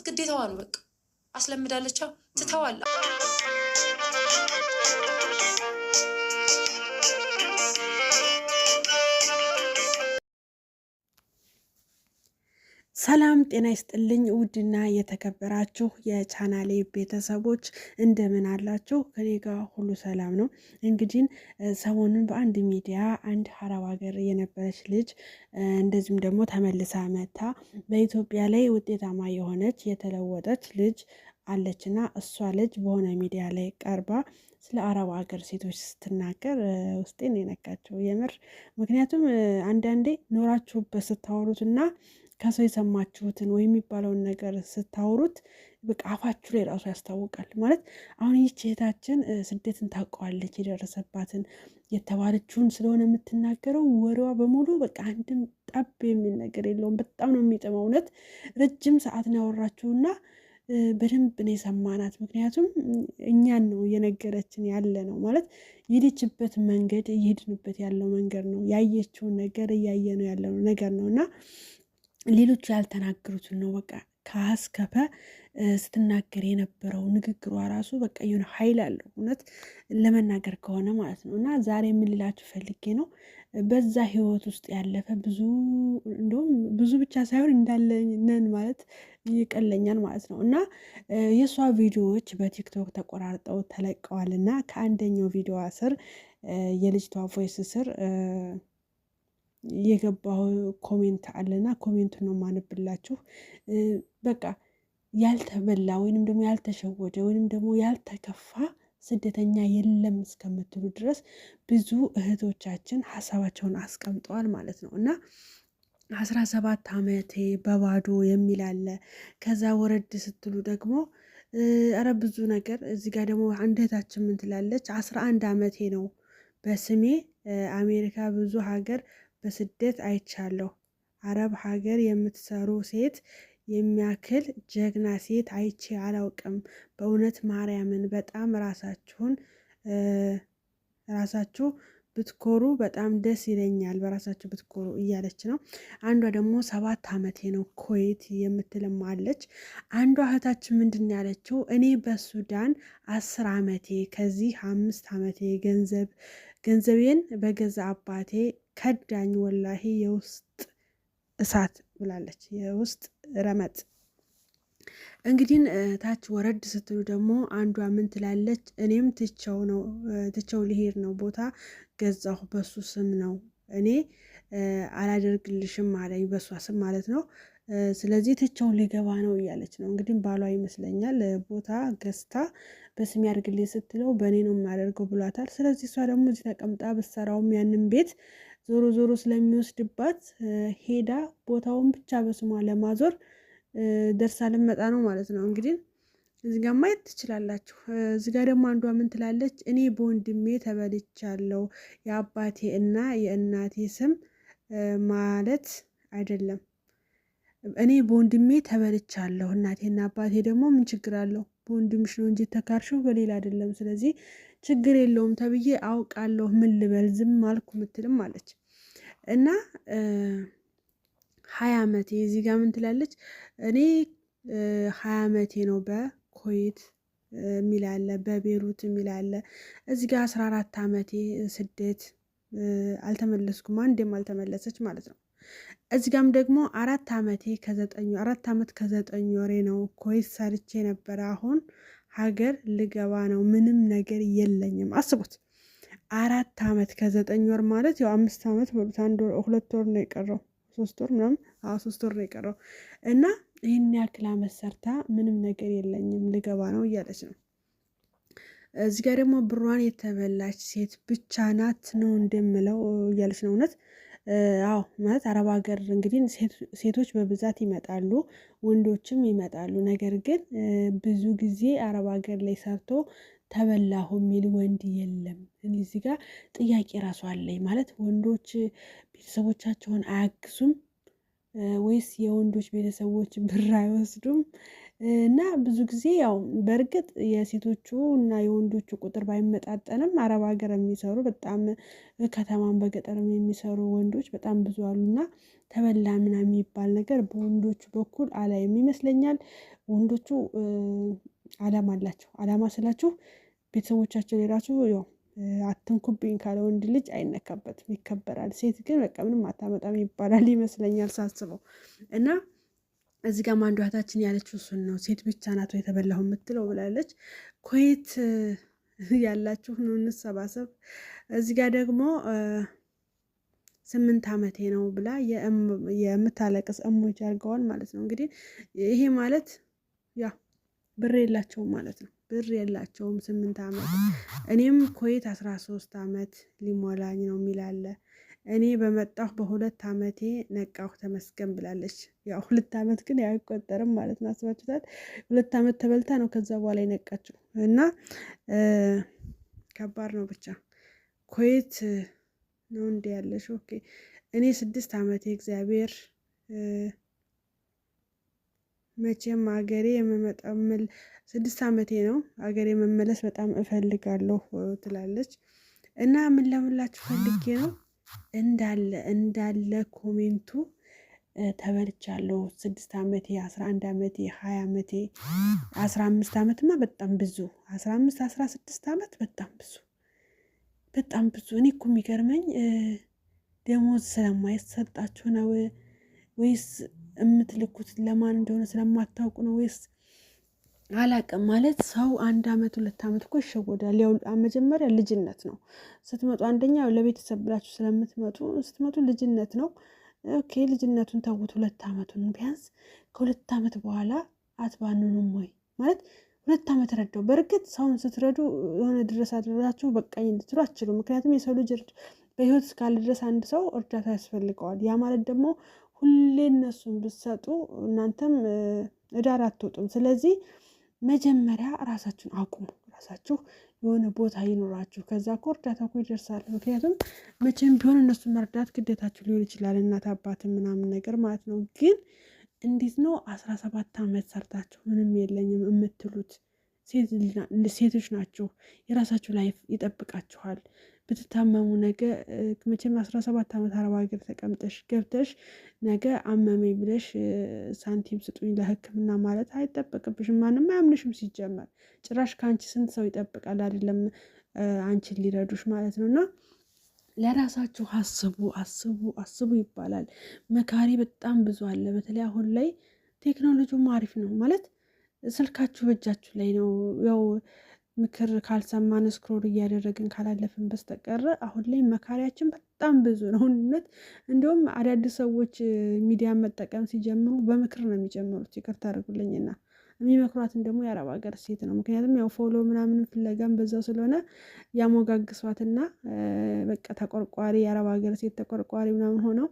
ግዴታዋ ነው። በቃ አስለምዳለች ትተዋል። ሰላም ጤና ይስጥልኝ። ውድና የተከበራችሁ የቻናሌ ቤተሰቦች እንደምን አላችሁ? ከኔ ጋር ሁሉ ሰላም ነው። እንግዲህ ሰሞኑን በአንድ ሚዲያ አንድ አረብ ሀገር የነበረች ልጅ እንደዚሁም ደግሞ ተመልሳ መታ በኢትዮጵያ ላይ ውጤታማ የሆነች የተለወጠች ልጅ አለችና እሷ ልጅ በሆነ ሚዲያ ላይ ቀርባ ስለ አረብ ሀገር ሴቶች ስትናገር ውስጤን የነካቸው የምር። ምክንያቱም አንዳንዴ ኖራችሁበት ስታወሩትና ከሰው የሰማችሁትን ወይ የሚባለውን ነገር ስታወሩት በቃ አፋችሁ ላይ ራሱ ያስታውቃል። ማለት አሁን ይህች እህታችን ስደትን ታውቀዋለች፣ የደረሰባትን የተባለችውን ስለሆነ የምትናገረው ወሬዋ በሙሉ በቃ አንድም ጠብ የሚል ነገር የለውም። በጣም ነው የሚጥመው። እውነት ረጅም ሰዓት ነው ያወራችሁና በደንብ ነው የሰማናት። ምክንያቱም እኛን ነው እየነገረችን ያለ ነው ማለት የሄደችበት መንገድ እየሄድንበት ያለው መንገድ ነው፣ ያየችውን ነገር እያየ ነው ያለው ነገር ነው እና ሌሎች ያልተናገሩትን ነው በቃ ከአስከፈ ስትናገር የነበረው ንግግሯ ራሱ በቃ የሆነ ኃይል አለው እውነት ለመናገር ከሆነ ማለት ነው። እና ዛሬ የምንላችሁ ፈልጌ ነው በዛ ህይወት ውስጥ ያለፈ ብዙ እንደውም ብዙ ብቻ ሳይሆን እንዳለነን ማለት ይቀለኛል ማለት ነው። እና የእሷ ቪዲዮዎች በቲክቶክ ተቆራርጠው ተለቀዋል እና ከአንደኛው ቪዲዮ ስር የልጅቷ ቮይስ ስር የገባው ኮሜንት አለና ኮሜንቱን ነው ማነብላችሁ። በቃ ያልተበላ ወይንም ደግሞ ያልተሸወደ ወይንም ደግሞ ያልተከፋ ስደተኛ የለም እስከምትሉ ድረስ ብዙ እህቶቻችን ሀሳባቸውን አስቀምጠዋል ማለት ነው። እና 17 ዓመቴ በባዶ የሚል አለ። ከዛ ወረድ ስትሉ ደግሞ ኧረ ብዙ ነገር እዚህ ጋር ደግሞ አንድ እህታችን ምን ትላለች? 11 ዓመቴ ነው በስሜ አሜሪካ ብዙ ሀገር በስደት አይቻለሁ። አረብ ሀገር የምትሰሩ ሴት የሚያክል ጀግና ሴት አይቼ አላውቅም። በእውነት ማርያምን በጣም ራሳችሁ ብትኮሩ በጣም ደስ ይለኛል፣ በራሳችሁ ብትኮሩ እያለች ነው። አንዷ ደግሞ 7 ዓመቴ ነው ኩዌት የምትልም አለች። አንዷ እህታችን ምንድን ያለችው? እኔ በሱዳን 10 ዓመቴ ከዚህ 5 ዓመቴ ገንዘቤን በገዛ አባቴ ከዳኝ፣ ወላሂ የውስጥ እሳት ብላለች። የውስጥ ረመጥ። እንግዲህ ታች ወረድ ስትሉ ደግሞ አንዷ ምን ትላለች? እኔም ትቸው ሊሄድ ነው፣ ቦታ ገዛሁ፣ በሱ ስም ነው፣ እኔ አላደርግልሽም አለኝ፣ በሷ ስም ማለት ነው። ስለዚህ ትቸው ሊገባ ነው እያለች ነው። እንግዲህ ባሏ ይመስለኛል ቦታ ገዝታ በስም ያድርግልኝ ስትለው በእኔ ነው የማደርገው ብሏታል። ስለዚህ እሷ ደግሞ እዚህ ተቀምጣ ብትሰራውም ያንን ቤት ዞሮ ዞሮ ስለሚወስድባት ሄዳ ቦታውን ብቻ በስሟ ለማዞር ደርሳ ልመጣ ነው ማለት ነው። እንግዲህ እዚህ ጋር ማየት ትችላላችሁ። እዚህ ጋር ደግሞ አንዷ ምን ትላለች? እኔ በወንድሜ ተበልቻለሁ፣ የአባቴ እና የእናቴ ስም ማለት አይደለም። እኔ በወንድሜ ተበልቻለሁ፣ እናቴና አባቴ ደግሞ ምን ችግር አለው? በወንድምሽ ነው እንጂ ተካርሽው በሌላ አይደለም። ስለዚህ ችግር የለውም ተብዬ አውቃለሁ፣ ምን ልበል ዝም አልኩ ምትልም አለች። እና 20 ዓመቴ እዚህ ጋር ምን ትላለች? እኔ 20 ዓመቴ ነው በኩዌት የሚላለ፣ በቤሩት የሚላለ። እዚህ ጋር 14 ዓመቴ ስደት አልተመለስኩም፣ አንዴም አልተመለሰች ማለት ነው። እዚህ ጋም ደግሞ 4 ዓመት ከ9 ወሬ ነው ኩዌት ሰርቼ ነበረ። አሁን ሀገር ልገባ ነው፣ ምንም ነገር የለኝም። አስቡት 4 ዓመት ከ9 ወር ማለት ያው 5 ዓመት በሉት፣ 2 ወር ነው የቀረው፣ 3 ወር ምናምን 3 ወር ነው የቀረው። እና ይህን ያክል ዓመት ሰርታ ምንም ነገር የለኝም ልገባ ነው እያለች ነው። እዚህ ጋር ደግሞ ብሯን የተበላች ሴት ብቻ ናት ነው እንደምለው እያለች ነው። እውነት አዎ ማለት አረብ ሀገር እንግዲህ ሴቶች በብዛት ይመጣሉ፣ ወንዶችም ይመጣሉ። ነገር ግን ብዙ ጊዜ አረብ ሀገር ላይ ሰርቶ ተበላሁ የሚል ወንድ የለም። እኔ እዚህ ጋር ጥያቄ ራሱ አለኝ። ማለት ወንዶች ቤተሰቦቻቸውን አያግዙም ወይስ የወንዶች ቤተሰቦች ብር አይወስዱም? እና ብዙ ጊዜ ያው በእርግጥ የሴቶቹ እና የወንዶቹ ቁጥር ባይመጣጠንም አረብ ሀገር የሚሰሩ በጣም ከተማን በገጠርም የሚሰሩ ወንዶች በጣም ብዙ አሉና ተበላ ምናምን የሚባል ነገር በወንዶቹ በኩል አላይም ይመስለኛል። ወንዶቹ አላማ አላቸው። አላማ ስላችሁ ቤተሰቦቻቸው ላይ ራሱ ያው አትንኩብኝ ካለ ወንድ ልጅ አይነካበትም፣ ይከበራል። ሴት ግን በቃ ምንም አታመጣም ይባላል ይመስለኛል ሳስበው። እና እዚህ ጋር አንዷ እህታችን ያለችው እሱን ነው። ሴት ብቻ ናት የተበላሁ የምትለው ብላለች። ኩዌት ያላችሁ ነው እንሰባሰብ። እዚህ ጋር ደግሞ 8 ዓመቴ ነው ብላ የምታለቅስ እሞች አድርገዋል ማለት ነው። እንግዲህ ይሄ ማለት ያ ብር የላቸውም ማለት ነው። ብር የላቸውም 8 ዓመት። እኔም ኩዌት 13 ዓመት ሊሞላኝ ነው የሚላለ። እኔ በመጣሁ በ2 ዓመቴ ነቃሁ ተመስገን ብላለች። ያው 2 ዓመት ግን አይቆጠርም ማለት ነው። አስባችሁታል? 2 ዓመት ተበልታ ነው ከዛ በኋላ የነቃችው። እና ከባድ ነው ብቻ። ኩዌት ነው እንደ ያለሽ? ኦኬ። እኔ 6 ዓመቴ እግዚአብሔር መቼም አገሬ የምመጣምል 6 ዓመቴ ነው። አገሬ መመለስ በጣም እፈልጋለሁ ትላለች። እና ምን ለምላችሁ ፈልጌ ነው እንዳለ ኮሜንቱ ተበልቻለሁ። 6 ዓመቴ፣ 11 ዓመቴ፣ 20 ዓመቴ፣ 15 ዓመትማ በጣም ብዙ፣ 15 16 ዓመት በጣም ብዙ። እኔ እኮ የሚገርመኝ ደሞዝ ስለማይሰጣችሁ ነው ወይስ የምትልኩት ለማን እንደሆነ ስለማታውቁ ነው ወይስ አላቅም። ማለት ሰው 1 ዓመት 2 ዓመት እኮ ይሸወዳል። ያው መጀመሪያ ልጅነት ነው ስትመጡ፣ አንደኛው ለቤተሰብ ብላችሁ ስትመጡ ልጅነት ነው። ኦኬ ልጅነቱን ተውት፣ 2 ዓመቱን ቢያንስ ከ2 ዓመት በኋላ አትባንኑም ወይ? ማለት 2 ዓመት ረዳው። በእርግጥ ሰውን ስትረዱ የሆነ ድረስ አድረሳችሁ በቃኝ እንድትሉ አትችሉም። ምክንያቱም የሰው ልጅ በህይወት እስካለ ድረስ አንድ ሰው እርዳታ ያስፈልገዋል። ያ ማለት ደግሞ ሁሌ እነሱን ብትሰጡ እናንተም እዳር አትወጡም። ስለዚህ መጀመሪያ ራሳችሁን አቁሙ። ራሳችሁ የሆነ ቦታ ይኖራችሁ። ከዛ እኮ እርዳታ እኮ ይደርሳል። ምክንያቱም መቼም ቢሆን እነሱን መርዳት ግዴታችሁ ሊሆን ይችላል፣ እናት አባትን ምናምን ነገር ማለት ነው። ግን እንዴት ነው 17 ዓመት ሰርታችሁ ምንም የለኝም የምትሉት? ሴቶች ናቸው። የራሳችሁ ላይፍ ይጠብቃችኋል። ብትታመሙ ነገ መቼም 17 ዓመት አረብ ሀገር ተቀምጠሽ ገብተሽ ነገ አመመኝ ብለሽ ሳንቲም ስጡኝ ለሕክምና ማለት አይጠበቅብሽም። ማንም አያምንሽም ሲጀመር። ጭራሽ ከአንቺ ስንት ሰው ይጠብቃል አይደለም አንቺን ሊረዱሽ ማለት ነው። እና ለራሳችሁ አስቡ ይባላል። መካሪ በጣም ብዙ አለ። በተለይ አሁን ላይ ቴክኖሎጂውም አሪፍ ነው ማለት ስልካችሁ በእጃችሁ ላይ ነው። ያው ምክር ካልሰማን ስክሮል እያደረግን ካላለፍን በስተቀረ አሁን ላይ መካሪያችን በጣም ብዙ ነው። እውነት እንዲሁም አዳዲስ ሰዎች ሚዲያ መጠቀም ሲጀምሩ በምክር ነው የሚጀምሩት። ይቅርታ አድርጉልኝና የሚመክሯትን ደግሞ የአረብ ሀገር ሴት ነው። ምክንያቱም ያው ፎሎ ምናምን ፍለጋም በዛው ስለሆነ ያሞጋግሷትና በቃ ተቆርቋሪ የአረብ ሀገር ሴት ተቆርቋሪ ምናምን ሆነው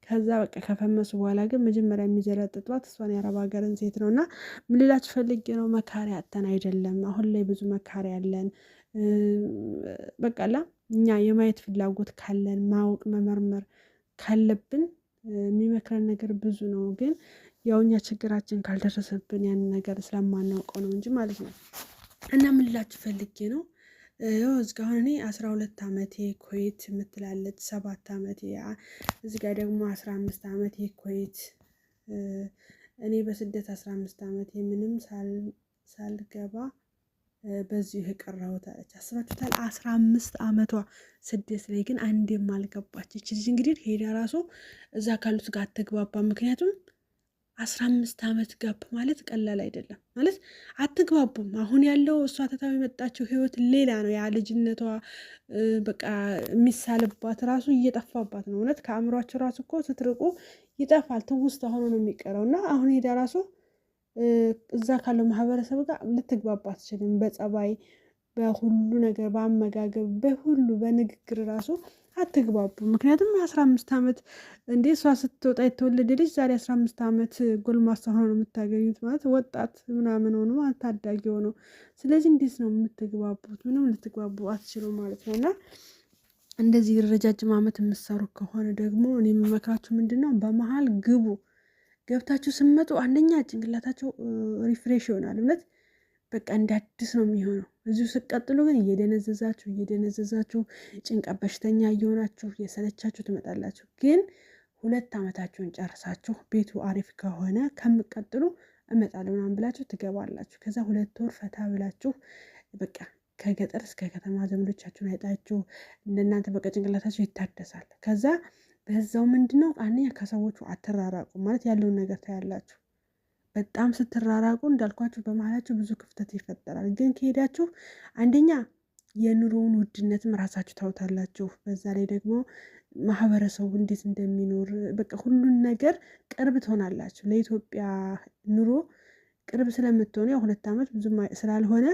ከዛ በቃ ከፈመሱ በኋላ ግን መጀመሪያ የሚዘለጥጧት እሷን የአረብ ሀገርን ሴት ነው። እና ምን ልላችሁ ፈልጌ ነው፣ መካሪ አተን አይደለም። አሁን ላይ ብዙ መካሪ አለን። በቃላ እኛ የማየት ፍላጎት ካለን ማወቅ መመርመር ካለብን የሚመክረን ነገር ብዙ ነው። ግን ያው እኛ ችግራችን ካልደረሰብን ያን ነገር ስለማናውቀው ነው እንጂ ማለት ነው። እና ምን ልላችሁ ፈልጌ ነው ያው እዚህ አሁን እኔ 12 ዓመቴ ኩዌት የምትላለች 7 ዓመቴ እዚህ ጋር ደግሞ 15 ዓመቴ ኩዌት። እኔ በስደት 15 ዓመቴ ምንም ሳልገባ በዚሁ የቀረሁት አለች። አስባችሁታል? 15 ዓመቷ ስደት ላይ ግን አንዴም አልገባች። ይች ልጅ እንግዲህ ሄዳ ራሱ እዛ ካሉት ጋር አትግባባ። ምክንያቱም 15 ዓመት ጋፕ ማለት ቀላል አይደለም። ማለት አትግባቡም። አሁን ያለው እሷ ተታዊ የመጣችው ህይወት ሌላ ነው። ያ ልጅነቷ በቃ የሚሳልባት ራሱ እየጠፋባት ነው። እውነት ከአእምሯቸው ራሱ እኮ ስትርቁ ይጠፋል። ትውስታ ሆኖ ነው የሚቀረው። እና አሁን ሄዳ ራሱ እዛ ካለው ማህበረሰብ ጋር ልትግባባ አትችልም። በጸባይ፣ በሁሉ ነገር፣ በአመጋገብ፣ በሁሉ በንግግር ራሱ አትግባቡ። ምክንያቱም 15 ዓመት እንዴ እሷ ስትወጣ የተወለደ ልጅ ዛሬ 15 ዓመት ጎልማሳ ሆኖ ነው የምታገኙት። ማለት ወጣት ምናምን ሆኖ ማለት ታዳጊ ሆኖ። ስለዚህ እንዴት ነው የምትግባቡት? ምንም ልትግባቡ አትችሉም ማለት ነው። እና እንደዚህ ረጃጅም ዓመት የምትሰሩ ከሆነ ደግሞ እኔ የምመክራችሁ ምንድን ነው በመሀል ግቡ። ገብታችሁ ስመጡ አንደኛ ጭንቅላታቸው ሪፍሬሽ ይሆናል። እውነት በቃ እንደ አዲስ ነው የሚሆነው። እዚሁ ስቀጥሉ ግን እየደነዘዛችሁ ጭንቀት በሽተኛ እየሆናችሁ የሰለቻችሁ ትመጣላችሁ። ግን 2 ዓመታችሁን ጨርሳችሁ ቤቱ አሪፍ ከሆነ ከምቀጥሉ እመጣለሁ ምናምን ብላችሁ ትገባላችሁ። ከዛ 2 ወር ፈታ ብላችሁ በቃ ከገጠር እስከ ከተማ ዘመዶቻችሁን አይጣችሁ እንደናንተ በቃ ጭንቅላታችሁ ይታደሳል። ከዛ በዛው ምንድነው አንደኛ ከሰዎቹ አትራራቁ ማለት ያለውን ነገር ታያላችሁ። በጣም ስትራራቁ እንዳልኳችሁ በመሀላችሁ ብዙ ክፍተት ይፈጠራል። ግን ከሄዳችሁ አንደኛ የኑሮውን ውድነትም ራሳችሁ ታውታላችሁ። በዛ ላይ ደግሞ ማህበረሰቡ እንዴት እንደሚኖር በቃ ሁሉን ነገር ቅርብ ትሆናላችሁ። ለኢትዮጵያ ኑሮ ቅርብ ስለምትሆኑ ያው 2 ዓመት ብዙ ስላልሆነ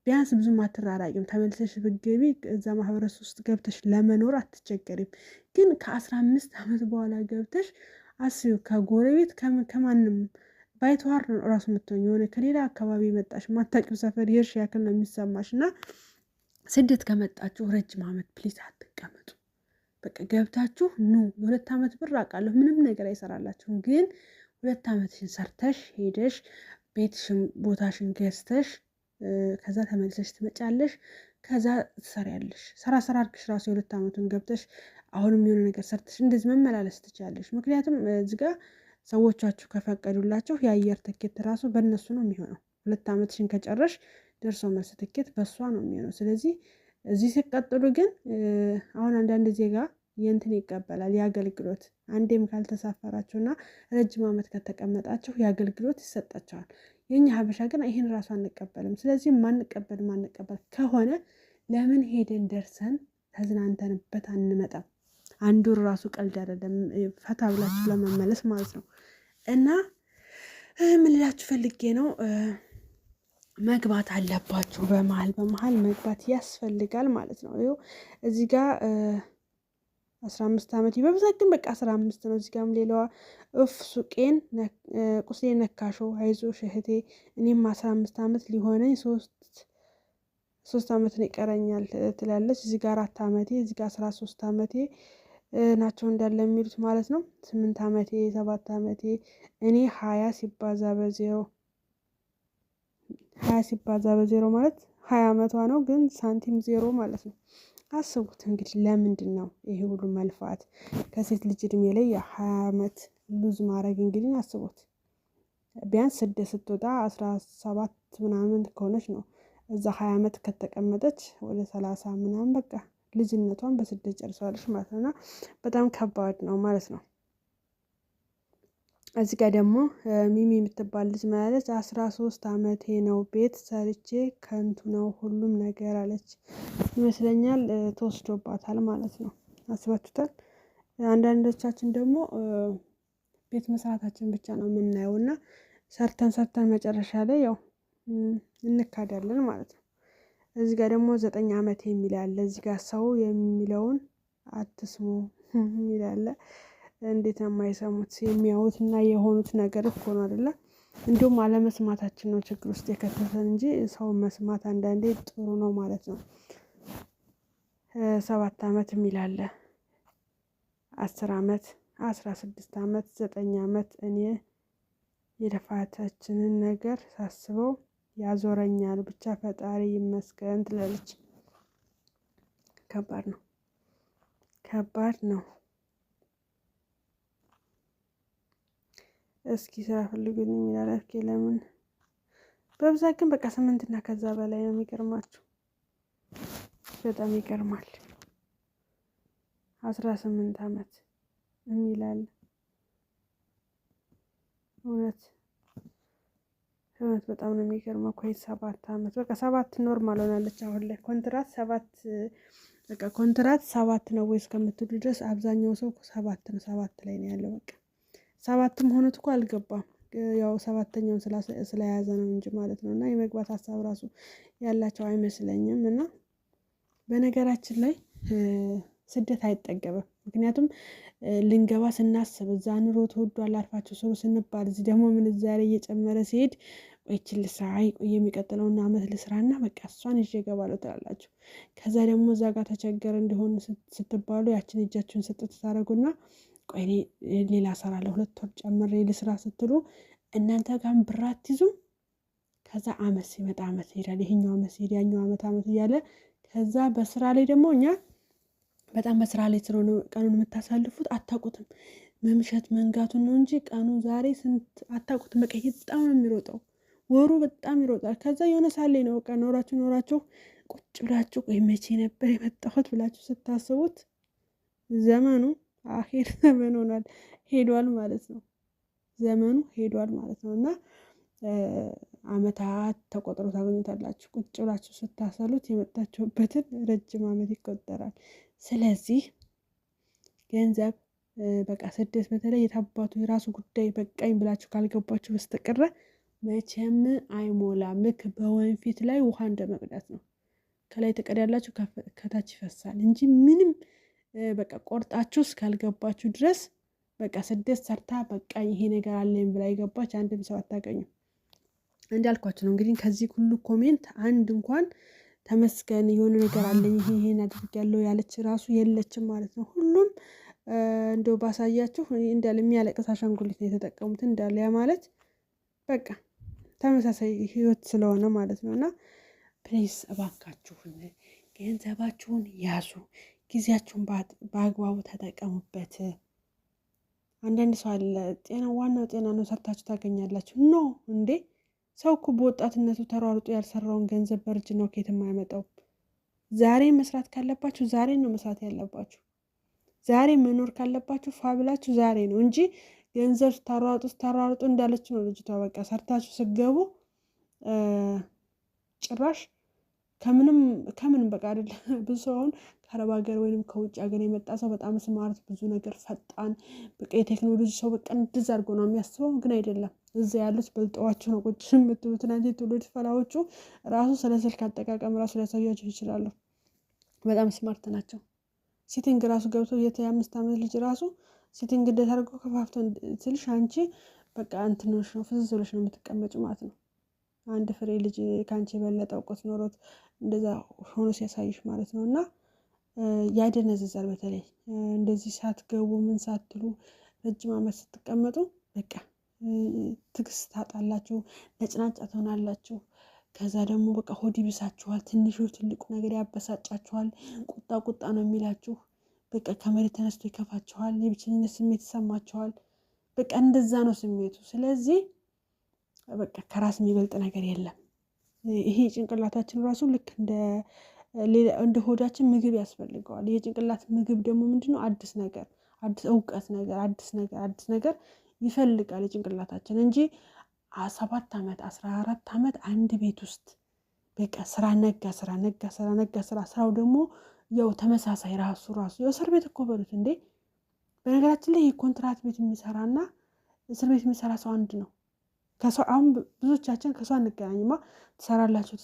ቢያንስ ብዙም አትራራቂም። ተመልሰሽ ብትገቢ እዛ ማህበረሰብ ውስጥ ገብተሽ ለመኖር አትቸገሪም። ግን ከ15 ዓመት በኋላ ገብተሽ አስቢው፣ ከጎረቤት ከማንም ባይተዋር ነው እራሱ የምትሆኝ። የሆነ ከሌላ አካባቢ መጣሽ ማታውቂው ሰፈር የእርሽ ያክል ነው የሚሰማሽ። እና ስደት ከመጣችሁ ረጅም ዓመት ፕሊዝ አትቀመጡ። በቃ ገብታችሁ ኑ። የ2 ዓመት ብር አውቃለሁ ምንም ነገር አይሰራላችሁም። ግን 2 ዓመትሽን ሰርተሽ ሄደሽ ቤትሽን ቦታሽን ገዝተሽ ከዛ ተመልሰሽ ትመጫለሽ። ከዛ ትሰሪያለሽ። ስራ አድርግሽ ራሱ የ2 ዓመቱን ገብተሽ አሁንም የሆነ ነገር ሰርተሽ እንደዚህ መመላለስ ትችላለሽ። ምክንያቱም እዚህ ጋር ሰዎቻችሁ ከፈቀዱላችሁ የአየር ትኬት ራሱ በእነሱ ነው የሚሆነው። 2 ዓመትሽን ከጨረሽ ደርሶ መልስ ትኬት በእሷ ነው የሚሆነው። ስለዚህ እዚህ ሲቀጥሉ ግን አሁን አንዳንድ ዜጋ የእንትን ይቀበላል የአገልግሎት አንዴም ካልተሳፈራችሁና ረጅም ዓመት ከተቀመጣችሁ የአገልግሎት ይሰጣቸዋል። የኛ ሀበሻ ግን ይሄን ራሱ አንቀበልም። ስለዚህ ማንቀበል ከሆነ ለምን ሄደን ደርሰን ተዝናንተንበት አንመጣም? አንዱ ራሱ ቀልድ አይደለም፣ ፈታ ብላችሁ ለመመለስ ማለት ነው። እና ምን ልላችሁ ፈልጌ ነው፣ መግባት አለባችሁ። በመሀል መግባት ያስፈልጋል ማለት ነው። ይኸው እዚህ ጋር 15 ዓመት በብዛት ግን በቃ 15 ነው። እዚህ ጋርም ሌላዋ ሱቄን ቁስሌ ነካሾ አይዞሽ እህቴ እኔም 15 ዓመት ሊሆነኝ 3 ዓመት ነው ይቀረኛል ትላለች። እዚህ ጋር 4 ዓመቴ፣ እዚህ ጋር 13 ዓመቴ ናቸው እንዳለ የሚሉት ማለት ነው። 8 ዓመቴ፣ 7 ዓመቴ እኔ 20 ሲባዛ በዜሮ ማለት 20 ዓመቷ ነው፣ ግን ሳንቲም ዜሮ ማለት ነው። አስቡት እንግዲህ ለምንድን ነው ይሄ ሁሉ መልፋት? ከሴት ልጅ እድሜ ላይ የ20 ዓመት ሉዝ ማድረግ እንግዲህ አስቡት። ቢያንስ 6 ስትወጣ 17 ምናምን ከሆነች ነው እዛ 20 ዓመት ከተቀመጠች ወደ 30 ምናምን በቃ ልጅነቷን በስደት ጨርሰዋለች ማለት ነው። እና በጣም ከባድ ነው ማለት ነው። እዚህ ጋር ደግሞ ሚሚ የምትባል ልጅ ማለት 13 ዓመቴ ነው ቤት ሰርቼ ከንቱ ነው ሁሉም ነገር አለች ይመስለኛል። ተወስዶባታል ማለት ነው። አስባችሁታል? አንዳንዶቻችን ደግሞ ቤት መስራታችን ብቻ ነው የምናየው እና ሰርተን መጨረሻ ላይ ያው እንካዳለን ማለት ነው። እዚህ ጋር ደግሞ 9 ዓመቴ የሚል አለ። እዚህ ጋር ሰው የሚለውን አትስሙ የሚል አለ። እንዴት ነው የማይሰሙት? የሚያዩት እና የሆኑት ነገር እኮ ነው አይደለ? እንዲሁም አለመስማታችን ነው ችግር ውስጥ የከተተን እንጂ ሰው መስማት አንዳንዴ ጥሩ ነው ማለት ነው። 7 ዓመት የሚል አለ። 10 ዓመት፣ 16 ዓመት፣ 9 ዓመት እኔ የልፋታችንን ነገር ሳስበው ያዞረኛል። ብቻ ፈጣሪ ይመስገን ትላለች። ከባድ ነው። እስኪ ስራ ፈልጉልኝ ይላል። እስኪ ለምን በብዛት ግን በቃ 8 እና ከዛ በላይ ነው። የሚገርማችሁ በጣም ይገርማል። 18 ዓመት የሚላል እውነት በጣም ነው የሚገርመው። ኮይ 7 ዓመት በቃ 7 ኖርማል ሆናለች አሁን ላይ። ኮንትራት 7 ነው ወይ እስከምትሉ ድረስ አብዛኛው ሰው 7 ላይ ነው ያለው። በቃ 7ም ሆኖት እኮ አልገባም። ያው 7ኛውን ስለያዘ ነው እንጂ ማለት ነው። እና የመግባት ሀሳብ ራሱ ያላቸው አይመስለኝም። እና በነገራችን ላይ ስደት አይጠገብም። ምክንያቱም ልንገባ ስናስብ እዛ ኑሮ ተወዷል አርፋችሁ ስሩ ስንባል እዚህ ደግሞ ምንዛሬ እየጨመረ ሲሄድ ቆይችን ልስራ የሚቀጥለውን ዓመት ልስራና በቃ እሷን ይዤ እገባለሁ ትላላችሁ። ከዛ ደግሞ እዛ ጋር ተቸገረ እንደሆነ ስትባሉ ያችን እጃችሁን ስጥት ታደርጉና ቆይ እኔ ሌላ እሰራለሁ 2 ወር ጨምሬ ልስራ ስትሉ እናንተ ጋር ብር አትይዙም። ከዛ አመት ሲመጣ አመት ይሄዳል። ይሄኛው አመት ሲሄድ ያኛው አመት እያለ ከዛ በስራ ላይ ደግሞ እኛ በጣም በስራ ላይ ስለሆነ ቀኑን የምታሳልፉት አታውቁትም። መምሸት መንጋቱን ነው እንጂ ቀኑ ዛሬ ስንት አታውቁትም። በቃ በጣም ነው የሚሮጠው፣ ወሩ በጣም ይሮጣል። ከዛ የሆነ ሳሌ ነው በቃ ኖራችሁ ቁጭ ብላችሁ ቆይ መቼ ነበር የመጣሁት ብላችሁ ስታስቡት ዘመኑ አኺር ዘመን ሆኗል፣ ሄዷል ማለት ነው። ዘመኑ ሄዷል ማለት ነው። እና አመታት ተቆጥሮ ታገኙታላችሁ። ቁጭ ብላችሁ ስታሰሉት የመጣችሁበትን ረጅም አመት ይቆጠራል። ስለዚህ ገንዘብ በቃ ስደት በተለይ የታባቱ የራሱ ጉዳይ በቃኝ ብላችሁ ካልገባችሁ በስተቀረ መቼም አይሞላም። ልክ በወንፊት ላይ ውሃ እንደመቅዳት ነው። ከላይ ተቀዳላችሁ ከታች ይፈሳል እንጂ ምንም በቃ ቆርጣችሁ እስካልገባችሁ ድረስ በቃ ስደት ሰርታ በቃ ይሄ ነገር አለኝ ብላ የገባች አንድም ሰው አታገኙም። እንዳልኳችሁ ነው እንግዲህ ከዚህ ሁሉ ኮሜንት አንድ እንኳን ተመስገን የሆነ ነገር አለኝ ይሄን አድርጌያለሁ ያለች ራሱ የለችም ማለት ነው። ሁሉም እንደው ባሳያችሁ እንዳለ የሚያለቅስ አሻንጉሊት ነው የተጠቀሙት እንዳለ። ያ ማለት በቃ ተመሳሳይ ህይወት ስለሆነ ማለት ነው። እና ፕሊስ እባካችሁን ገንዘባችሁን ያዙ፣ ጊዜያችሁን በአግባቡ ተጠቀሙበት። አንዳንድ ሰው አለ ዋናው ጤና ነው ሰርታችሁ ታገኛላችሁ። ኖ እንዴ ሰው እኮ በወጣትነቱ ተሯሩጦ ያልሰራውን ገንዘብ በእርጅናው ከየትም አያመጣው። ዛሬ መስራት ካለባችሁ ዛሬ ነው መስራት ያለባችሁ። ዛሬ መኖር ካለባችሁ ፋብላችሁ ዛሬ ነው እንጂ ገንዘብ ስታሯሩጡ እንዳለች ነው ልጅቷ። በቃ ሰርታችሁ ስገቡ ጭራሽ ከምንም በቃ አይደል። ብዙ ሰው አሁን ከአረብ ሀገር ወይንም ከውጭ ሀገር የመጣ ሰው በጣም ስማርት፣ ብዙ ነገር ፈጣን፣ በቃ የቴክኖሎጂ ሰው በቃ እንደዛ አድርጎ ነው የሚያስበው። ግን አይደለም። እዛ ያሉት በልጠዋችሁ ነው ቁጭ የምትሉት። እናንተ ትውልድ ፈላዎቹ ራሱ ስለ ስልክ አጠቃቀም ራሱ ሊያሳያችሁ ይችላሉ። በጣም ስማርት ናቸው። ሲቲንግ ራሱ ገብቶ የ5 ዓመት ልጅ ራሱ ሲቲንግ እንደታደርገው ከፋፍቶ ስልሽ አንቺ በቃ እንትኖች ነው ፍዝዝ ብለሽ ነው የምትቀመጭ ማለት ነው። አንድ ፍሬ ልጅ ከአንቺ የበለጠ እውቀት ኖሮት እንደዛ ሆኖ ሲያሳይሽ ማለት ነው። እና ያደነዝዛል። በተለይ እንደዚህ ሳትገቡ ምን ሳትሉ ረጅም ዓመት ስትቀመጡ በቃ ትግስት ታጣላችሁ፣ ነጭናጫ ትሆናላችሁ። ከዛ ደግሞ በቃ ሆድ ይብሳችኋል። ትንሹ ትልቁ ነገር ያበሳጫችኋል። ቁጣ ነው የሚላችሁ። በቃ ከመሬት ተነስቶ ይከፋችኋል። የብቸኝነት ስሜት ይሰማችኋል። በቃ እንደዛ ነው ስሜቱ። ስለዚህ በቃ ከራስ የሚበልጥ ነገር የለም። ይሄ ጭንቅላታችን ራሱ ልክ እንደ ሆዳችን ምግብ ያስፈልገዋል። ይሄ ጭንቅላት ምግብ ደግሞ ምንድነው? አዲስ ነገር፣ አዲስ እውቀት ነገር፣ አዲስ ነገር ይፈልጋል የጭንቅላታችን እንጂ 7 ዓመት 14 ዓመት አንድ ቤት ውስጥ በቃ ስራ ነጋ። ስራው ደግሞ ያው ተመሳሳይ ራሱ ያው እስር ቤት እኮ በሉት እንዴ። በነገራችን ላይ ኮንትራት ቤት የሚሰራና እስር ቤት የሚሰራ ሰው አንድ ነው። ከሰው አሁን ብዙዎቻችን ከሰው አንገናኝማ። ትሰራላችሁ፣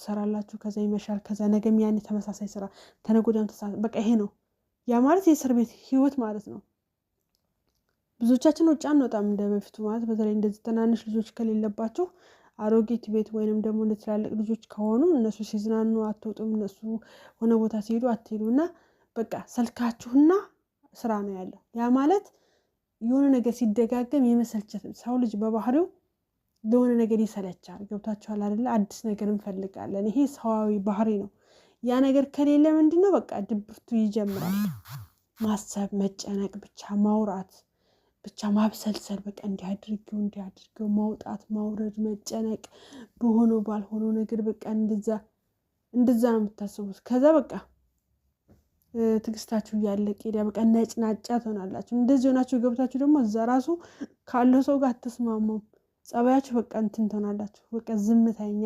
ከዛ ይመሻል፣ ከዛ ነገም ያኔ ተመሳሳይ ስራ፣ ተነገ ወዲያም በቃ ይሄ ነው። ያ ማለት የእስር ቤት ህይወት ማለት ነው። ብዙዎቻችን ውጭ አንወጣም እንደ በፊቱ ማለት። በተለይ እንደዚህ ትናንሽ ልጆች ከሌለባችሁ አሮጌት ቤት ወይንም ደግሞ እንደ ትላልቅ ልጆች ከሆኑ እነሱ ሲዝናኑ አትወጡም፣ እነሱ ሆነ ቦታ ሲሄዱ አትሄዱ። እና በቃ ስልካችሁና ስራ ነው ያለው። ያ ማለት የሆነ ነገር ሲደጋገም የመሰልቸት ሰው ልጅ በባህሪው ለሆነ ነገር ይሰለቻል። ገብታችኋል አይደለ? አዲስ ነገር እንፈልጋለን። ይሄ ሰዋዊ ባህሪ ነው። ያ ነገር ከሌለ ምንድነው በቃ ድብርቱ ይጀምራል። ማሰብ፣ መጨነቅ፣ ብቻ ማውራት፣ ብቻ ማብሰልሰል፣ በቃ እንዲያድርገው ማውጣት፣ ማውረድ፣ መጨነቅ በሆነው ባልሆነው ነገር በቃ እንደዛ ነው የምታስቡት። ከዛ በቃ ትግስታችሁ እያለቀ ሄዳ በቃ ነጭናጫ ትሆናላችሁ። እንደዚህ ሆናችሁ ገብታችሁ ደግሞ እዛ ራሱ ካለው ሰው ጋር አትስማሙም። ጸባያችሁ በቃ እንትን ትሆናላችሁ። በቃ ዝምተኛ፣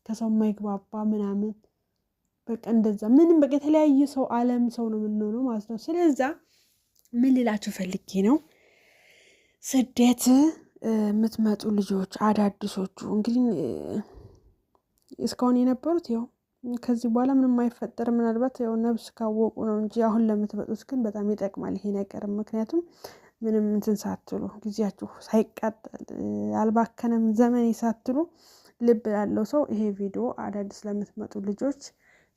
ከሰው የማይግባባ ምናምን በቃ እንደዛ ምንም በቃ የተለያየ ሰው ዓለም ሰው ነው የምንሆነው ማለት ነው። ስለዛ ምን ልላችሁ ፈልጌ ነው፣ ስደት የምትመጡ ልጆች አዳዲሶቹ እንግዲህ እስካሁን የነበሩት ያው ከዚህ በኋላ ምንም አይፈጠርም። ምናልባት ያው ነብስ ካወቁ ነው እንጂ አሁን ለምትመጡት ግን በጣም ይጠቅማል ይሄ ነገር። ምክንያቱም ምንም እንትን ሳትሉ ጊዜያችሁ ሳይቃጠል አልባከነም ዘመኔ ሳትሉ ልብ ላለው ሰው ይሄ ቪዲዮ አዳዲስ ለምትመጡ ልጆች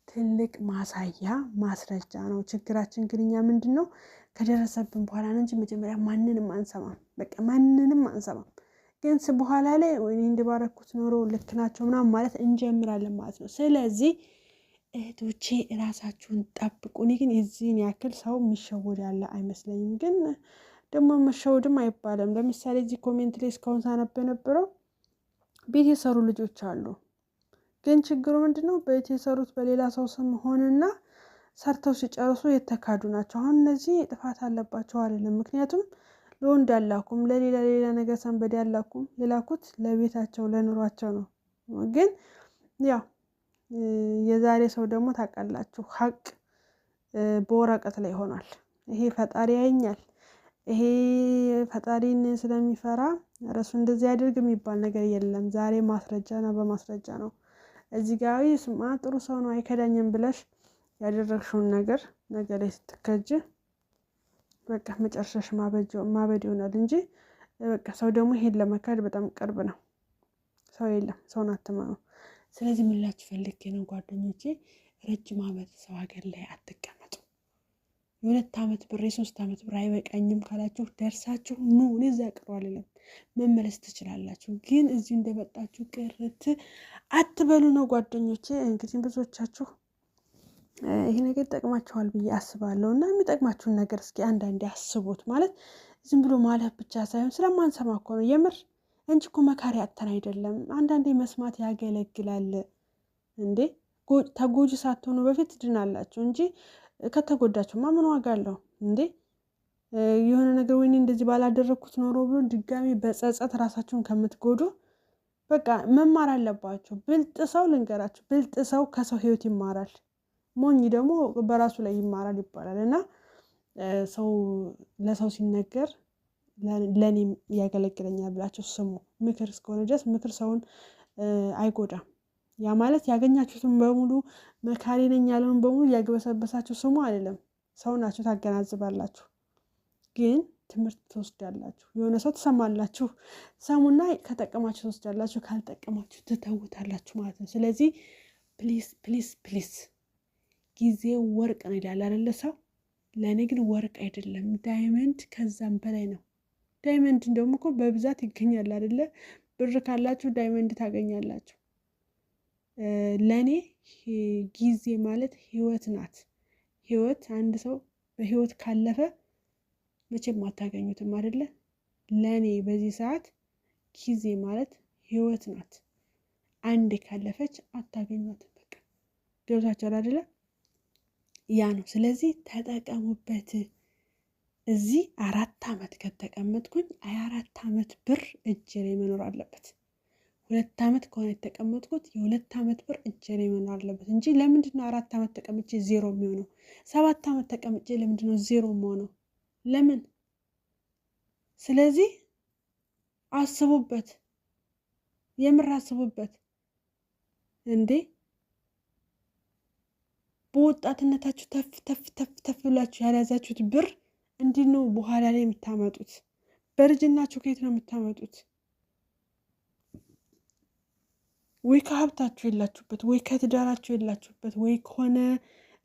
ትልቅ ማሳያ ማስረጃ ነው። ችግራችን ግን እኛ ምንድን ነው ከደረሰብን በኋላ ነው እንጂ መጀመሪያ ማንንም አንሰማም። በቃ ማንንም አንሰማም። ግን በኋላ ላይ ወይኔ እንደባረኩት ኖሮ ልክ ናቸው ምናምን ማለት እንጀምራለን ማለት ነው። ስለዚህ እህቶቼ ራሳችሁን ጠብቁ። እኔ ግን የዚህን ያክል ሰው የሚሸወድ ያለ አይመስለኝም። ግን ደግሞ መሸወድም አይባልም። ለምሳሌ እዚህ ኮሜንት ላይ እስካሁን ሳነብ የነበረው ቤት የሰሩ ልጆች አሉ። ግን ችግሩ ምንድን ነው? ቤት የሰሩት በሌላ ሰው ስም ሆንና ሰርተው ሲጨርሱ የተካዱ ናቸው። አሁን እነዚህ ጥፋት አለባቸው አይደለም። ምክንያቱም ለወንድ አላኩም፣ ለሌላ ነገር ሰንበዴ አላኩም። የላኩት ለቤታቸው ለኑሯቸው ነው። ግን ያው የዛሬ ሰው ደግሞ ታውቃላችሁ ሀቅ በወረቀት ላይ ሆኗል። ይሄ ፈጣሪ ያየኛል፣ ይሄ ፈጣሪን ስለሚፈራ እረሱ እንደዚህ ያድርግ የሚባል ነገር የለም። ዛሬ ማስረጃ ነው፣ በማስረጃ ነው። እዚህ ጋር ስማ ጥሩ ሰው ነው አይከዳኝም ብለሽ ያደረግሽውን ነገር ነገ ላይ ስትከጅ በቃ መጨረሻሽ ማበድ ይሆናል እንጂ በቃ ሰው ደግሞ ይሄን ለመካድ በጣም ቅርብ ነው። ሰው የለም፣ ሰውን አትመኑ። ስለዚህ ምላችሁ ፈልጌ ነው ጓደኞቼ፣ ረጅም ዓመት ሰው ሀገር ላይ አትቀመጡ። የ2 ዓመት ብር የ3 ዓመት ብር አይበቃኝም ካላችሁ ደርሳችሁ ኑ። እኔ እዛ ቅሩ አልልም፣ መመለስ ትችላላችሁ። ግን እዚሁ እንደመጣችሁ ቅርት አትበሉ ነው ጓደኞቼ። እንግዲህ ብዙዎቻችሁ ይሄ ነገር ይጠቅማችኋል ብዬ አስባለሁ እና የሚጠቅማችሁን ነገር እስኪ አንዳንዴ አስቡት። ማለት ዝም ብሎ ማለፍ ብቻ ሳይሆን ስለማንሰማ እኮ ነው የምር እንጂ እኮ መካሪ አተን አይደለም። አንዳንዴ መስማት ያገለግላል እንዴ። ተጎጂ ሳትሆኑ በፊት ትድናላችሁ እንጂ ከተጎዳችሁማ ምን ዋጋ አለው እንዴ? የሆነ ነገር ወይኔ እንደዚህ ባላደረግኩት ኖሮ ብሎ ድጋሚ በጸጸት ራሳችሁን ከምትጎዱ በቃ መማር አለባችሁ። ብልጥ ሰው ልንገራችሁ፣ ብልጥ ሰው ከሰው ህይወት ይማራል፣ ሞኝ ደግሞ በራሱ ላይ ይማራል ይባላል። እና ሰው ለሰው ሲነገር ለእኔም ያገለግለኛል ብላችሁ ስሙ። ምክር እስከሆነ ድረስ ምክር ሰውን አይጎዳም። ያ ማለት ያገኛችሁትን በሙሉ መካሪ ነኝ ያለውን በሙሉ ያግበሰበሳችሁ ስሙ አይደለም። ሰው ናችሁ፣ ታገናዝባላችሁ። ግን ትምህርት ትወስዳላችሁ። የሆነ ሰው ትሰማላችሁ፣ ሰሙና ከጠቀማችሁ ትወስዳላችሁ፣ ካልጠቀማችሁ ትተውታላችሁ ማለት ነው። ስለዚህ ፕሊስ ፕሊስ ፕሊስ፣ ጊዜው ወርቅ ነው ይላል አይደለ ሰው። ለእኔ ግን ወርቅ አይደለም ዳይመንድ፣ ከዛም በላይ ነው። ዳይመንድ እንደውም እኮ በብዛት ይገኛል አይደለ? ብር ካላችሁ ዳይመንድ ታገኛላችሁ። ለእኔ ጊዜ ማለት ህይወት ናት። ህይወት አንድ ሰው በህይወት ካለፈ መቼም አታገኙትም አይደለ? ለእኔ በዚህ ሰዓት ጊዜ ማለት ህይወት ናት። አንዴ ካለፈች አታገኟትም። በቃ ገብታችኋል አይደለ? ያ ነው። ስለዚህ ተጠቀሙበት። እዚህ 4 ዓመት ከተቀመጥኩኝ 24 ዓመት ብር እጄ ላይ መኖር አለበት። 2 ዓመት ከሆነ የተቀመጥኩት የ2 ዓመት ብር እጄ ላይ መኖር አለበት እንጂ ለምንድን ነው 4 ዓመት ተቀምጬ 0 የሚሆነው? 7 ዓመት ተቀምጬ ለምንድን ነው 0 የሚሆነው? ለምን? ስለዚህ አስቡበት፣ የምር አስቡበት እንዴ። በወጣትነታችሁ ተፍ ተፍ ተፍ ተፍ ብላችሁ ያልያዛችሁት ብር እንዲህ ነው በኋላ ላይ የምታመጡት። በልጅናችሁ ከየት ነው የምታመጡት? ወይ ከሀብታችሁ የላችሁበት፣ ወይ ከትዳራችሁ የላችሁበት፣ ወይ ከሆነ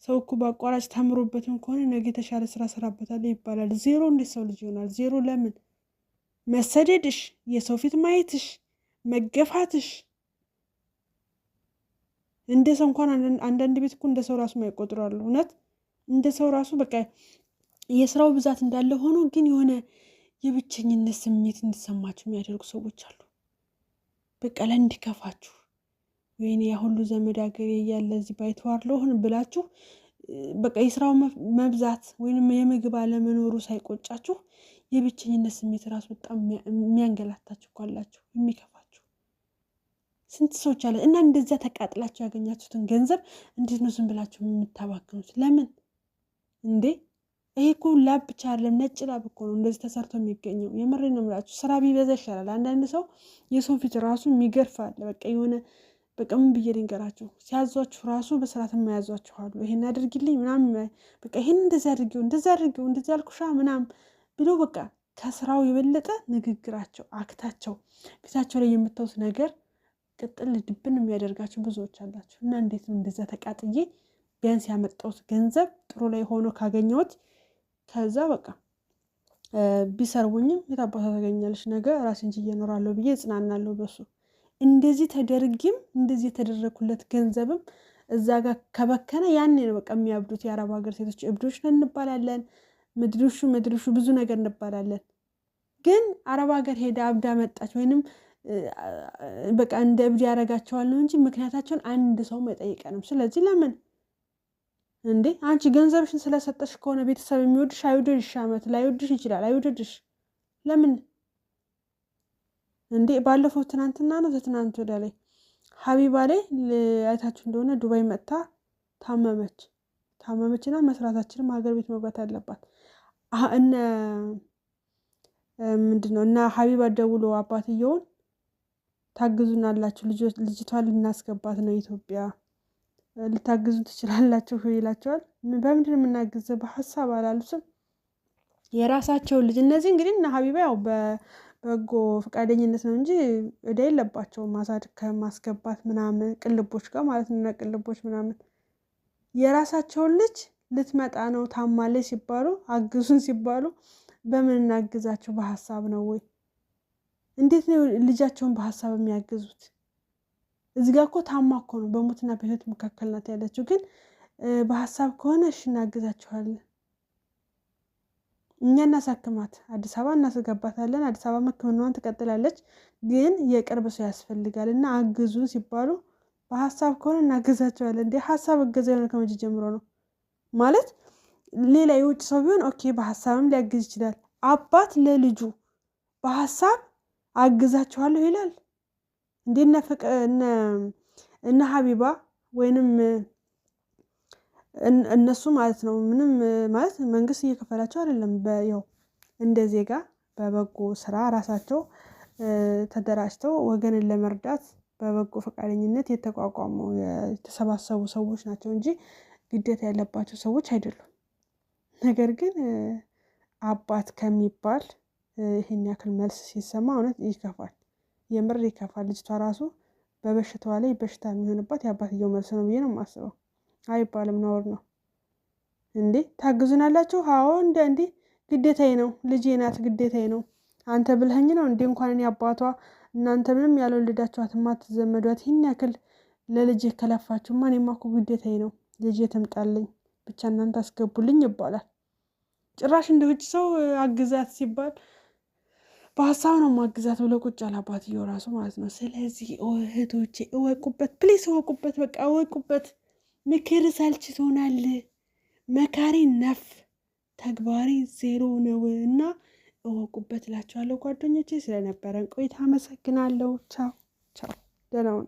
ሰው እኮ በአቋራጭ ተምሮበትም ከሆነ ነገ የተሻለ ስራ ሰራበታል ይባላል። 0 እንዴት ሰው ልጅ ይሆናል? 0 ለምን? መሰደድሽ፣ የሰው ፊት ማየትሽ፣ መገፋትሽ። እንደ ሰው እንኳን አንዳንድ ቤት እኮ እንደ ሰው ራሱ ማይቆጥራሉ። እውነት እንደ ሰው ራሱ በቃ የስራው ብዛት እንዳለ ሆኖ ግን የሆነ የብቸኝነት ስሜት እንዲሰማችሁ የሚያደርጉ ሰዎች አሉ። በቃ ለእንዲከፋችሁ ወይኔ ያ ሁሉ ዘመድ ሀገሬ እያለ እዚህ ባይተዋር ለሆን ብላችሁ በቃ የስራው መብዛት ወይንም የምግብ አለመኖሩ ሳይቆጫችሁ የብቸኝነት ስሜት ራሱ በጣም የሚያንገላታችሁ እኮ አላችሁ፣ የሚከፋችሁ ስንት ሰዎች አለ። እና እንደዚያ ተቃጥላችሁ ያገኛችሁትን ገንዘብ እንዴት ነው ዝም ብላችሁ የምታባክኑት? ለምን እንዴ? ይሄ እኮ ላብ ብቻ አይደለም፣ ነጭ ላብ እኮ ነው እንደዚህ ተሰርቶ የሚገኘው። የምሬን ነው የምላችሁ። ስራ ቢበዛ ይሻላል። አንዳንድ ሰው የሰው ፊት ራሱ የሚገርፍ አለ። በቃ የሆነ በቃ ምን ብዬ ልንገራችሁ፣ ሲያዟችሁ ራሱ በስርዓት የማያዟችሁ አሉ። ይሄን አድርጊልኝ ምናምን፣ በቃ ይሄን እንደዚህ አድርጊው፣ እንደዚህ አድርጊው፣ እንደዚህ አልኩሻ ምናምን ብሎ በቃ ከስራው የበለጠ ንግግራቸው፣ አክታቸው፣ ፊታቸው ላይ የምታዩት ነገር ቅጥል ድብን የሚያደርጋችሁ ብዙዎች አላችሁ። እና እንዴት ነው እንደዛ ተቃጥዬ ቢያንስ ያመጣሁት ገንዘብ ጥሩ ላይ ሆኖ ካገኘሁት ከዛ በቃ ቢሰርቡኝም የታባታ ታገኛለች ነገ ራሴን ችዬ እኖራለሁ ብዬ እጽናናለሁ በሱ። እንደዚህ ተደርጊም እንደዚህ የተደረኩለት ገንዘብም እዛ ጋር ከበከነ ያኔ ነው በቃ የሚያብዱት የአረብ ሀገር ሴቶች። እብዶች ነን እንባላለን፣ ምድርሹ ብዙ ነገር እንባላለን። ግን አረብ ሀገር ሄዳ አብዳ መጣች ወይንም በቃ እንደ እብድ ያደርጋቸዋል ነው እንጂ ምክንያታቸውን አንድ ሰው አይጠይቀንም። ስለዚህ ለምን እንዴ አንቺ ገንዘብሽን ስለሰጠሽ ከሆነ ቤተሰብ የሚወድሽ አይወድሽ፣ አመት ላይወድሽ ይችላል፣ አይወድሽ ለምን እንዴ? ባለፈው ትናንትና ነው ትናንት ወዲያ ላይ ሀቢባ ላይ አይታችሁ እንደሆነ ዱባይ መጥታ ታመመችና መስራታችንም ሀገር ቤት መግባት አለባት እነ ምንድነው እና ሀቢባ ደውሎ አባትየውን ታግዙናላችሁ ልጅቷን ልናስገባት ነው ኢትዮጵያ ልታግዙ ትችላላችሁ ይላቸዋል። በምንድን የምናግዘው በሀሳብ አላሉትም የራሳቸው ልጅ። እነዚህ እንግዲህ እና ሀቢባ ያው በበጎ ፈቃደኝነት ነው እንጂ እዳ የለባቸውም ከማስገባት ምናምን ቅልቦች ጋር ማለት ነው። ቅልቦች ምናምን የራሳቸውን ልጅ ልትመጣ ነው ታማለች ሲባሉ አግዙን ሲባሉ በምን እናግዛቸው? በሀሳብ ነው ወይ? እንዴት ነው ልጃቸውን በሀሳብ የሚያግዙት? እዚህ ጋር እኮ ታማ እኮ ነው በሞትና በህይወት መካከል ናት ያለችው። ግን በሀሳብ ከሆነ እሺ እናግዛቸዋለን፣ እኛ እናሳክማት፣ አዲስ አበባ እናስገባታለን፣ አዲስ አበባ ሕክምናዋን ትቀጥላለች። ግን የቅርብ ሰው ያስፈልጋል እና አግዙን ሲባሉ በሀሳብ ከሆነ እናግዛቸዋለን። እንደ ሀሳብ እገዛ የሆነ ከመቼ ጀምሮ ነው ማለት? ሌላ የውጭ ሰው ቢሆን ኦኬ በሀሳብም ሊያግዝ ይችላል። አባት ለልጁ በሀሳብ አግዛቸዋለሁ ይላል እንዴ? እነ ሀቢባ ወይንም እነሱ ማለት ነው ምንም ማለት መንግስት እየከፈላቸው አይደለም። ያው እንደ ዜጋ በበጎ ስራ ራሳቸው ተደራጅተው ወገንን ለመርዳት በበጎ ፈቃደኝነት የተቋቋሙ የተሰባሰቡ ሰዎች ናቸው እንጂ ግዴታ ያለባቸው ሰዎች አይደሉም። ነገር ግን አባት ከሚባል ይሄን ያክል መልስ ሲሰማ እውነት ይከፋል፣ የምር ይከፋል። ልጅቷ ራሱ በበሽታዋ ላይ በሽታ የሚሆንባት የአባትየው መልስ ነው ብዬ ነው የማስበው። አይባልም፣ ነውር ነው እንዴ። ታግዙናላችሁ? አዎ እንዴ ግዴታዬ ነው፣ ልጄ ናት፣ ግዴታዬ ነው። አንተ ብለኸኝ ነው እንዴ? እንኳን እኔ አባቷ እናንተ ምንም ያልወለዳችኋት ማትዘመዷት ይህን ያክል ለልጄ ከለፋችሁማ እኔማ እኮ ግዴታዬ ነው፣ ልጄ ትምጣልኝ፣ ብቻ እናንተ አስገቡልኝ ይባላል። ጭራሽ እንደ ውጭ ሰው አግዛት ሲባል በሀሳብ ነው ማግዛት ብሎ ቁጭ ያለ አባትየው ራሱ ማለት ነው። ስለዚህ እህቶቼ እወቁበት፣ ፕሊስ እወቁበት፣ በቃ እወቁበት። ምክር ሰልችቶናል፣ መካሪ ነፍ ተግባሪ ዜሮ ነው እና እወቁበት እላችኋለሁ ጓደኞቼ። ስለነበረን ቆይታ አመሰግናለሁ። ቻው ቻው፣ ደህና ሁኑ።